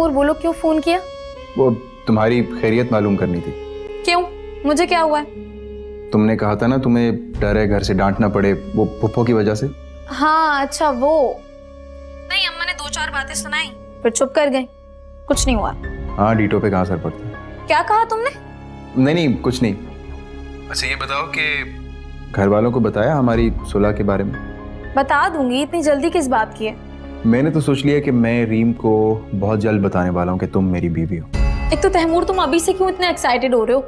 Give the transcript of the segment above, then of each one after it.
तैमूर, बोलो क्यों फोन किया? वो तुम्हारी खैरियत मालूम करनी थी। क्यों? मुझे क्या हुआ है? तुमने कहा था ना तुम्हें डर है घर से डांटना पड़े, वो फुफ्फो की वजह से। हाँ अच्छा वो नहीं, अम्मा ने 2-4 बातें सुनाई फिर चुप कर गई, कुछ नहीं हुआ। हाँ, डीटो पे कहाँ असर पड़ता है। क्या कहा तुमने? नहीं कुछ नहीं। अच्छा ये बताओ कि घर वालों को बताया हमारी सुलह के बारे में? बता दूंगी, इतनी जल्दी किस बात की है? मैंने तो सोच लिया कि मैं रीम को बहुत जल्द बताने वाला हूँ कि तुम मेरी बीवी हो। एक तो तैमूर, तुम अभी से क्यों इतने एक्साइटेड हो रहे हो?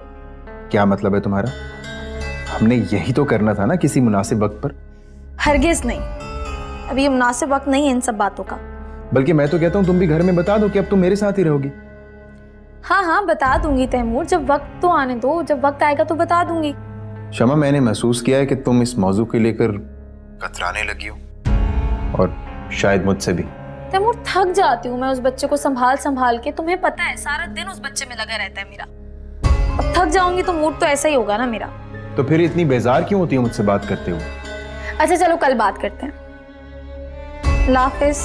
क्या मतलब है तुम्हारा? हमने यही तो करना था ना किसी मुनासिब वक्त पर। हरगिज नहीं, अभी ये मुनासिब वक्त नहीं है इन सब बातों का। बल्कि मैं तो कहता हूँ तुम भी घर में बता दो कि अब तुम मेरे साथ ही रहोगी। हाँ हाँ बता दूंगी तैमूर, जब वक्त तो आने दो, जब वक्त आएगा तो बता दूंगी। शमा, मैंने महसूस किया है कि तुम इस मौजू को लेकर कतराने लगी हो, और शायद मुझसे भी। तैमूर थक जाती हूँ मैं उस बच्चे को संभाल संभाल के, तुम्हें पता है सारा दिन उस बच्चे में लगा रहता है मेरा। अब थक जाऊंगी तो मूड तो ऐसा ही होगा ना मेरा। तो फिर इतनी बेजार क्यों होती हो मुझसे बात करते हुए? अच्छा चलो कल बात करते हैं, अल्लाह हाफिज।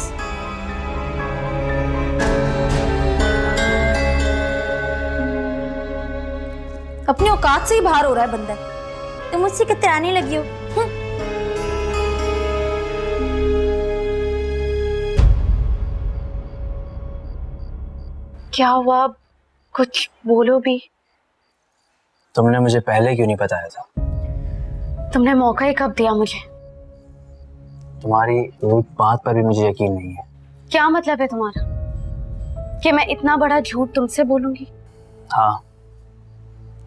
अपनी औकात से ही बाहर हो रहा है बंदा, तुम मुझसे कतराने लगी हो। क्या हुआ? कुछ बोलो भी। तुमने मुझे पहले क्यों नहीं बताया था? तुमने मौका ही कब दिया मुझे? तुम्हारी एक बात पर भी मुझे यकीन नहीं है। क्या मतलब है तुम्हारा कि मैं इतना बड़ा झूठ तुमसे बोलूंगी? हाँ,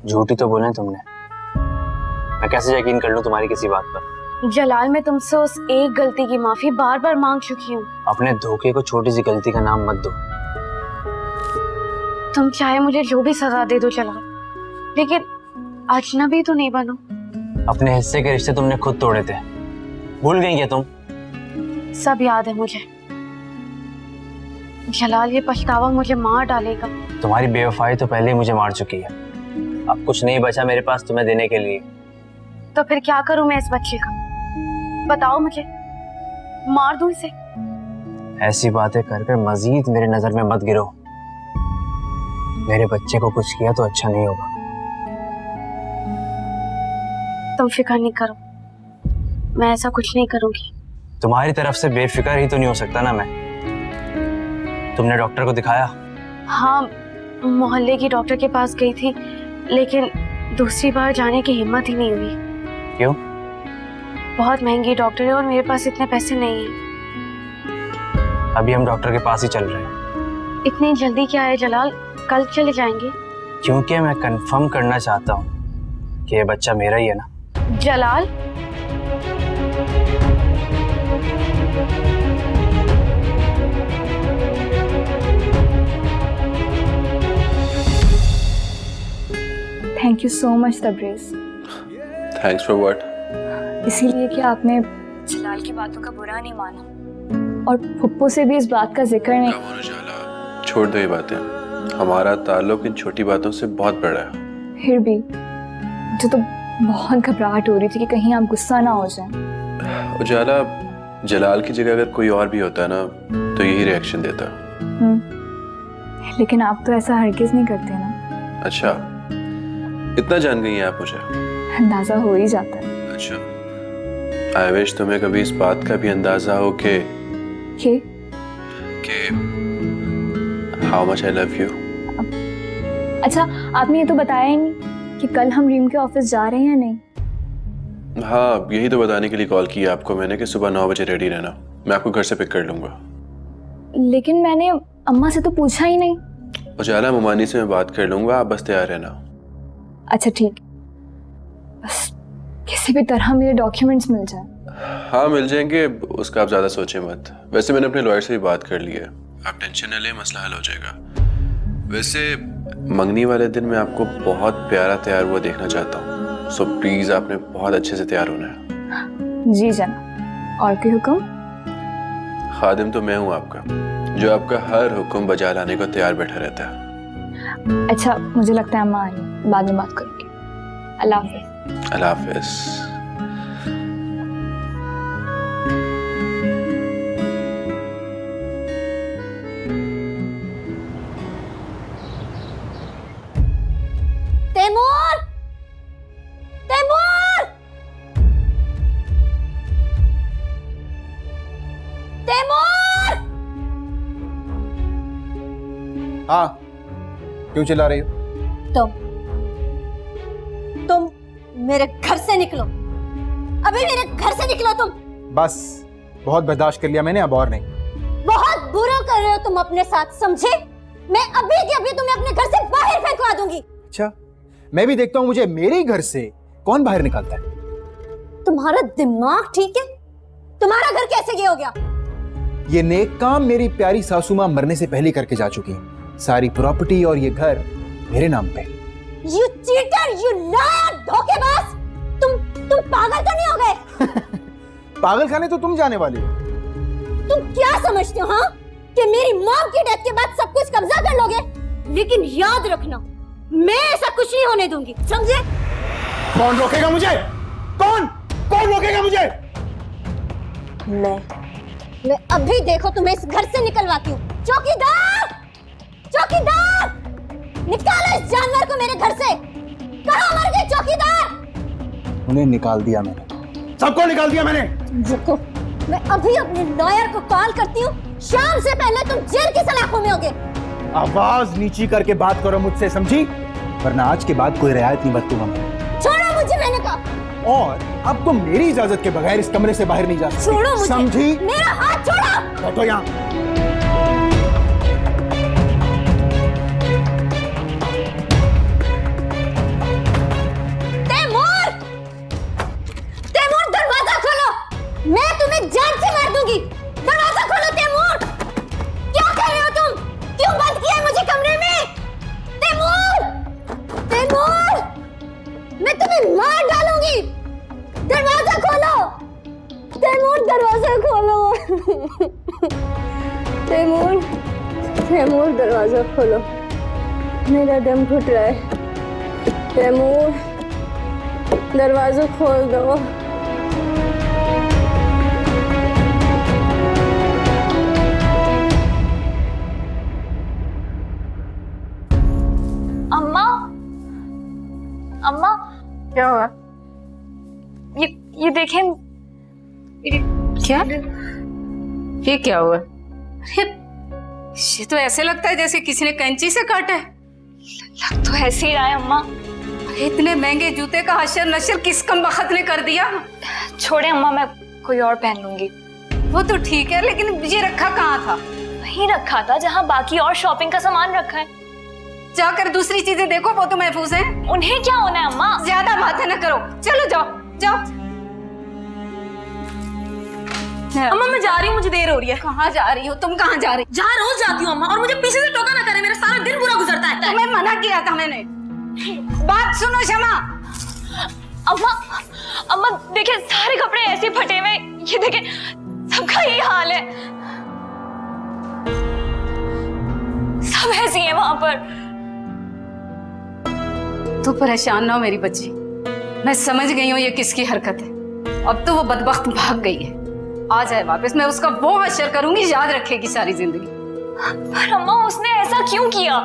झूठी तो बोले तुमने। मैं कैसे यकीन कर लूं तुम्हारी किसी बात पर? जलाल, मैं तुमसे उस एक गलती की माफी बार बार मांग चुकी हूँ। अपने धोखे को छोटी सी गलती का नाम मत दो। तुम चाहे मुझे जो भी सजा दे दो जलाल, लेकिन अजनबी तो नहीं बनो। अपने हिस्से के रिश्ते तुमने खुद तोड़े थे, भूल गई क्या तुम? सब याद है मुझे जलाल, ये पछतावा मुझे मार डालेगा। तुम्हारी बेवफाई तो पहले ही मुझे मार चुकी है, अब कुछ नहीं बचा मेरे पास तुम्हें देने के लिए। तो फिर क्या करूं मैं इस बच्चे का? बताओ मुझे, मार दूं इसे? ऐसी बातें कर कर मजीद मेरे नजर में मत गिरो। मेरे बच्चे को कुछ किया तो अच्छा नहीं होगा। तुम फिक्र नहीं करो, मैं ऐसा कुछ नहीं करूंगी। तुम्हारी तरफ से बेफिक्र ही तो नहीं हो सकता ना मैं। तुमने डॉक्टर को दिखाया? हाँ, मोहल्ले की डॉक्टर के पास गई थी, लेकिन दूसरी बार जाने की हिम्मत ही नहीं हुई। क्यों? बहुत महंगी डॉक्टर है और मेरे पास इतने पैसे नहीं हैं। अभी हम डॉक्टर के पास ही चल रहे हैं। इतनी जल्दी क्या है जलाल, कल चले जाएंगे। क्योंकि मैं कंफर्म करना चाहता हूँ कि ये बच्चा मेरा ही है ना। Jalal, thank you so much Tabrez. Thanks for what? इसीलिए कि आपने जलाल की बातों का बुरा नहीं माना और फुप्पो से भी इस बात का जिक्र नहीं। जाला, छोड़ दो ये बातें। हमारा ताल्लुक इन छोटी बातों से बहुत बड़ा है। फिर भी मुझे तो बहुत घबराहट हो रही थी कि कहीं आप गुस्सा ना हो जाएं। उजाला, जलाल की जगह अगर कोई और भी होता ना तो यही रिएक्शन देता। लेकिन आप तो ऐसा हरगिज नहीं करते ना। अच्छा, इतना जान गई हैं आप मुझे? अंदाजा हो ही जाता है। अच्छा, आई विश तुम्हें कभी इस बात का भी अंदाजा हो कि how much I love you. अच्छा, आपने ये तो बताया ही नहीं कि कल हम रीम के ऑफिस जा रहे हैं या नहीं। हाँ, यही तो बताने के लिए कॉल किया आपको मैंने कि सुबह 9 बजे रेडी रहना। मैं आपको घर से पिक कर लूंगा। लेकिन मैंने अम्मा से तो पूछा ही नहीं। उजाला, मुमानी से मैं बात कर लूंगा, आप बस तैयार रहना। अच्छा ठीक, बस किसी भी तरह मेरे डॉक्यूमेंट्स मिल जाए। हाँ मिल जाएंगे, उसका आप ज्यादा सोचें मत। वैसे मैंने अपने लॉयर से भी बात कर ली है, आप टेंशन न लें, मसला हल हो जाएगा। वैसे मंगनी वाले दिन मैं आपको बहुत प्यारा तैयार हुआ देखना चाहता हूँ, सो प्लीज आपने बहुत अच्छे से तैयार होना है। जी जनाब, और कोई हुक्म? खादिम तो मैं हूँ आपका, जो आपका हर हुक्म बजा लाने को तैयार बैठा रहता है। अच्छा, मुझे लगता है अम्मा आ रही, बाद में बात करूंगी। अल्लाह हाफिज। अल्लाह हाफिज। हाँ, क्यों चिल्ला रही हो? तुम मेरे घर से निकलो, अभी मेरे घर से निकलो तुम। बस, बहुत बर्दाश्त कर लिया मैंने, अब और नहीं। बहुत बुरा कर रहे हो तुम अपने साथ, समझे? मैं अभी के अभी तुम्हें अपने घर से बाहर फेंकवा दूंगी। अच्छा, मैं भी देखता हूँ मुझे मेरे घर से कौन बाहर निकालता है। तुम्हारा दिमाग ठीक है? तुम्हारा घर कैसे ये हो गया? ये नेक काम मेरी प्यारी सासू माँ मरने से पहले करके जा चुकी है। सारी प्रॉपर्टी और ये घर मेरे नाम पे। You cheater, you liar, धोखेबाज! तुम पागल तो नहीं हो गए? पागल खाने तो तुम जाने वाली हो। तुम क्या समझते हो हाँ? कि मेरी मॉम की डेथ के बाद सब कुछ कब्जा कर लोगे? लेकिन याद रखना, मैं ऐसा कुछ नहीं होने दूंगी, समझे? कौन रोकेगा मुझे? कौन रोकेगा मुझे? मैं अभी देखो तुम्हें इस घर से निकलवाती हूँ। चौकीदार! चौकीदार! निकालो इस जानवर को मेरे घर से। कहाँ मर गए चौकीदार? उन्हें निकाल दिया मैंने, सबको निकाल दिया मैंने। रुको, मैं अभी अपने लॉयर को कॉल करती हूँ। शाम से पहले तुम जेल की सलाखों में होगे। आवाज नीची करके बात करो मुझसे, समझी? वरना आज के बाद कोई रियायत नहीं बरतूंगा मैं। छोड़ो मुझे, मैंने कहा। और अब तुम मेरी इजाजत के बगैर इस कमरे से बाहर नहीं जा सकती। छोड़ो मुझे, समझी? मेरा हाथ छोड़ो। बैठो यहाँ। तैमूर! तैमूर, दरवाजा खोलो। मैं तुम्हें जान से मार दूंगी। दरवाजा खोलो तैमूर। क्या कर रहे हो तुम? क्यों बंद किया है मुझे कमरे में? तैमूर! तैमूर! मैं तुम्हें मार डालूंगी। दरवाजा खोलो। तैमूर, दरवाजा खोलो। तैमूर, तैमूर, दरवाजा खोलो। मेरा दम घुट रहा है। तैमूर, दरवाजा खोल दो। अम्मा, अम्मा, क्या हुआ? ये देखें। क्या? ये क्या हुआ? ये तो ऐसे लगता है जैसे किसी ने कैंची से काटा है। लग तो ऐसे ही रहा है अम्मा। इतने महंगे जूते का हशर नशर किस कमबख्त ने कर दिया? छोड़े अम्मा, मैं कोई और पहन लूंगी। वो तो ठीक है, लेकिन ये रखा कहाँ था? वहीं रखा था जहाँ बाकी और शॉपिंग का सामान रखा है। जाकर दूसरी चीजें देखो, वो तो महफूज है। उन्हें क्या होना है अम्मा? ज्यादा बातें न करो, चलो जाओ जाओ। अम्मा मैं जा रही हूँ, मुझे देर हो रही है। कहाँ जा रही हो तुम? कहाँ जा रही? जहाँ रोज जाती हूँ अम्मा, और मुझे पीछे से टोका ना करे, मेरा सारा दिन बुरा गुजरता है। तुम्हें मना किया था मैंने। बात सुनो शमा। अम्मा, अम्मा देखे सारे कपड़े ऐसे फटे हुए, ये देखे सबका यही हाल है। सब ऐसी है वहां पर। तू परेशान ना हो मेरी बच्ची, मैं समझ गई हूँ ये किसकी हरकत है। अब तो वो बदबख्त भाग गई है, आ जाए वापस, मैं उसका वो हश्र करूंगी, याद रखेगी सारी जिंदगी। पर अम्मा उसने ऐसा क्यों किया?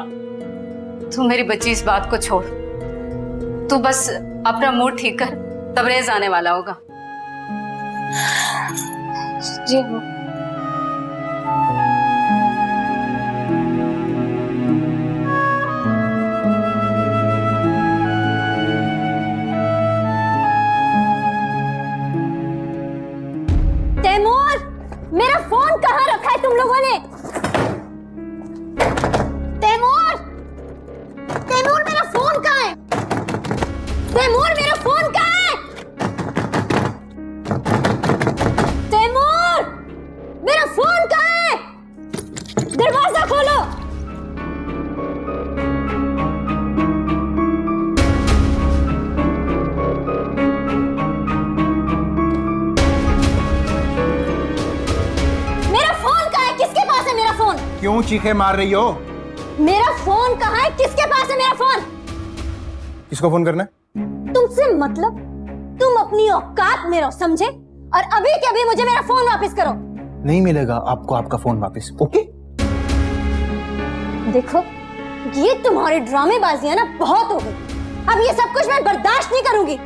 तू मेरी बच्ची इस बात को छोड़, तू बस अपना मूड ठीक कर, तबरेज आने वाला होगा। जी अम्मा। तैमूर, मेरा फोन कहाँ रखा है तुम लोगों ने? तैमूर, तैमूर मेरा फोन कहाँ है? तैमूर मेरा फोन कहाँ है? तैमूर, मेरा फोन कहाँ है? दरवाजा खोलो। मेरा फोन कहाँ है? किसके पास है मेरा फोन? क्यों चीखे मार रही हो? मेरा फोन कहाँ है? किसके पास है मेरा फोन? किसको फोन करना है? तुमसे मतलब? तुम अपनी औकात में रहो, समझे? और अभी के अभी मुझे मेरा फोन वापस करो। नहीं मिलेगा आपको आपका फोन वापस, ओके? देखो, ये तुम्हारी ड्रामेबाजी है ना, बहुत हो गई। अब ये सब कुछ मैं बर्दाश्त नहीं करूंगी।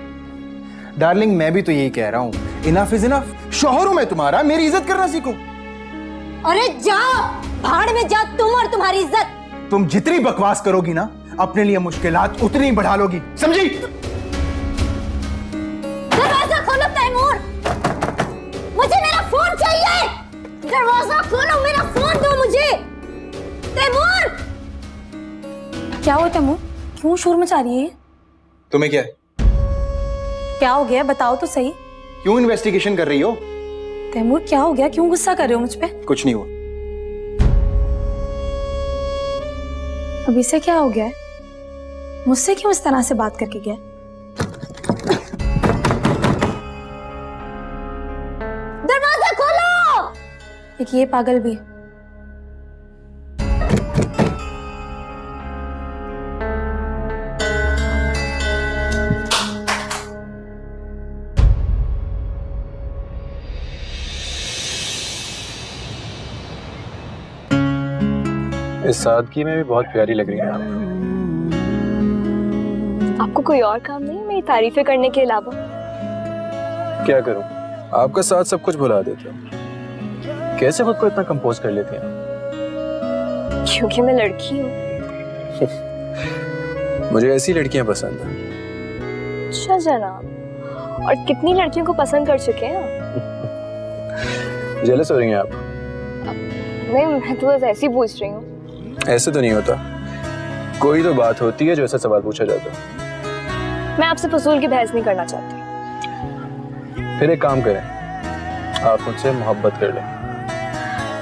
डार्लिंग, मैं भी तो यही कह रहा हूँ, इनफ इज इनफ। शौहर हूं मैं तुम्हारा, मेरी इज्जत करना सीखो। अरे जाओ, भाड़ में जाओ तुम और तुम्हारी इज्जत। तुम जितनी बकवास करोगी ना, अपने लिए मुश्किलात उतनी ही बढ़ा लोगी, समझी? दरवाजा खोलो तैमूर, मुझे मेरा फोन चाहिए। दरवाजा खोलो, मेरा फोन दो मुझे। तैमूर! क्या हुआ तैमूर, क्यों शोर मचा रही है ये? तुम्हें क्या है? क्या हो गया बताओ तो सही। क्यों इन्वेस्टिगेशन कर रही हो? तैमूर क्या हो गया, क्यों गुस्सा कर रहे हो मुझ पे? कुछ नहीं हुआ। अभी से क्या हो गया है? मुझसे क्यों इस तरह से बात करके गया? दरवाजा खोलो। एक ये पागल भी है। इस सादगी में भी बहुत प्यारी लग रही है आप। आपको कोई और काम नहीं है मेरी तारीफें करने के अलावा? क्या करूं, आपका साथ सब कुछ भुला देते हो। कैसे खुद को इतना कंपोज कर लेती हैं? क्योंकि मैं लड़की हूँ। मुझे ऐसी लड़कियां पसंद हैं। अच्छा जनाब, और कितनी लड़कियों को पसंद कर चुके हैं आप? जेलस हो रही हैं आप? नहीं, मैं तो बस ऐसे ही पूछ रही हूँ। ऐसे तो नहीं होता, कोई तो बात होती है जो ऐसा सवाल पूछा जाता है। मैं आपसे फजूल की बहस नहीं करना चाहती। फिर एक काम करें, आप मुझसे मोहब्बत कर लें।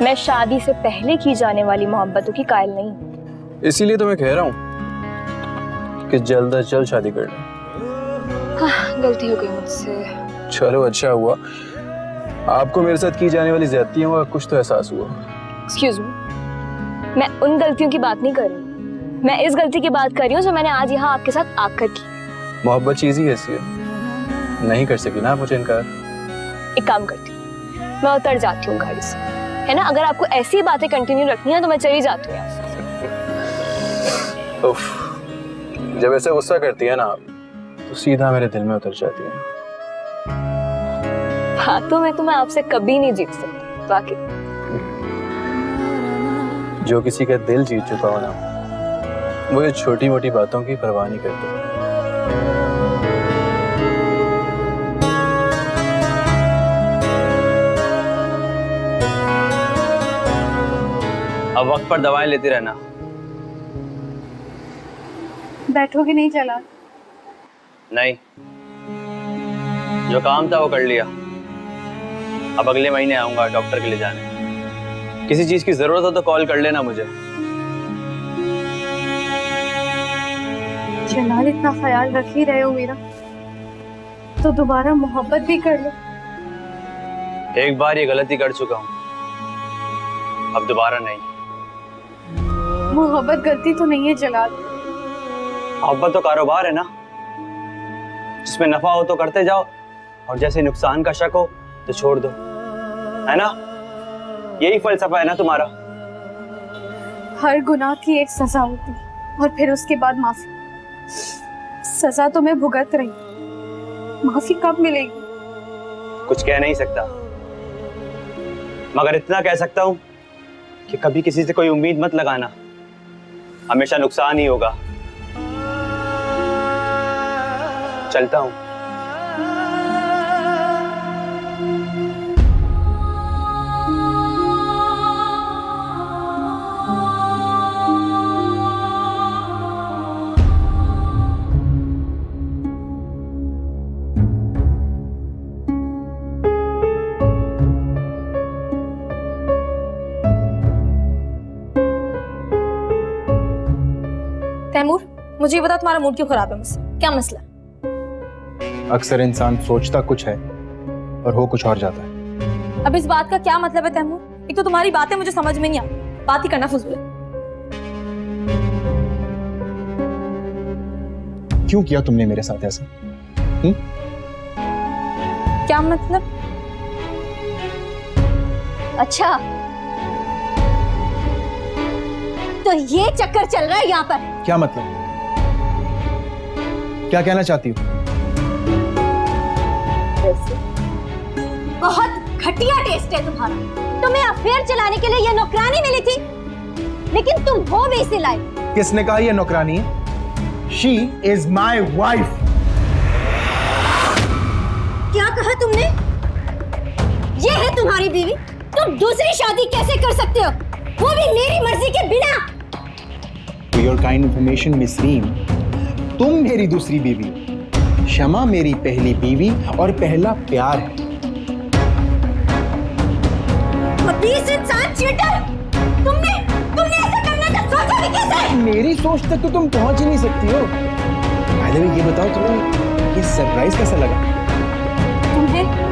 मैं शादी से पहले की जाने वाली मोहब्बतों की कायल नहीं हूँ। इसीलिए तो मैं कह रहा हूँ कि जल्द अज जल्द शादी कर लें। हाँ, गलती हो गई मुझसे। चलो अच्छा हुआ, आपको मेरे साथ की जाने वाली ज्यादतियों का कुछ तो एहसास हुआ। एक्सक्यूज मी, मैं उन गलतियों की बात नहीं कर रही, मैं इस गलती की बात कर रही हूँ जो मैंने आज यहाँ आपके साथ आकर की। मोहब्बत चीज ही ऐसी है, नहीं कर सकी ना आप मुझे इनकार। एक काम करती हूँ, मैं उतर जाती हूँ गाड़ी से, है ना? अगर आपको ऐसी बातें कंटिन्यू रखनी है तो मैं चली जाती हूँ यहाँ से। उफ, जब ऐसे गुस्सा करती है ना आप, तो सीधा मेरे दिल में उतर जाती है। बातों में तो मैं आपसे कभी नहीं जीत सकती, वाकई। जो किसी का दिल जीत चुका हो ना, वो ये छोटी मोटी बातों की परवाह नहीं करते। अब वक्त पर दवाएं लेती रहना। बैठोगे नहीं चला? नहीं, जो काम था वो कर लिया। अब अगले महीने आऊंगा डॉक्टर के लिए जाने। किसी चीज की जरूरत हो तो कॉल कर लेना मुझे। जलाल, इतना ख्याल रख ही रहे हो मेरा, तो दोबारा मोहब्बत भी कर लो। एक बार ये गलती कर चुका हूँ, अब दोबारा नहीं। मोहब्बत गलती तो नहीं है जलाल। मोहब्बत तो कारोबार है ना, जिसमें नफा हो तो करते जाओ और जैसे नुकसान का शक हो तो छोड़ दो, है ना? यही फलसफा है ना तुम्हारा? हर गुनाह की एक सजा होती है और फिर उसके बाद माफी। सजा तो मैं भुगत रही, माफी कब मिलेगी? कुछ कह नहीं सकता, मगर इतना कह सकता हूं कि कभी किसी से कोई उम्मीद मत लगाना, हमेशा नुकसान ही होगा। चलता हूं। तैमूर, मुझे ये बता तुम्हारा मूड क्यों खराब है मुझसे? क्या मसला? अक्सर इंसान सोचता कुछ है और हो कुछ और जाता है। अब इस बात का क्या मतलब है तैमूर? एक तो तुम्हारी बातें मुझे समझ में नहीं आती, बात ही करना फजूल है। क्यों किया तुमने मेरे साथ ऐसा? क्या मतलब? अच्छा, तो ये चक्कर चल रहा है यहाँ पर? क्या मतलब? क्या कहना चाहती हो? बहुत घटिया टेस्ट है तुम्हारा। तुम्हें अफेयर चलाने के लिए ये नौकरानी मिली थी? लेकिन तुम हो भी इसी लायक। किसने कहा ये नौकरानी है? She is my wife. क्या कहा तुमने? ये है तुम्हारी बीवी? तुम दूसरी शादी कैसे कर सकते हो, वो भी मेरी मर्जी के बिना? For your kind information, miss Reem, तुम मेरी दूसरी बीवी हो। शमा मेरी पहली बीवी और पहला प्यार है। खबीस इंसान, चीटर! तुमने ऐसा करने का सोचा भी कैसे? मेरी सोच तक तो तुम पहुंच ही नहीं सकती हो। By the way, ये बताओ तुम्हें ये सरप्राइज कैसा लगा? तुम्हें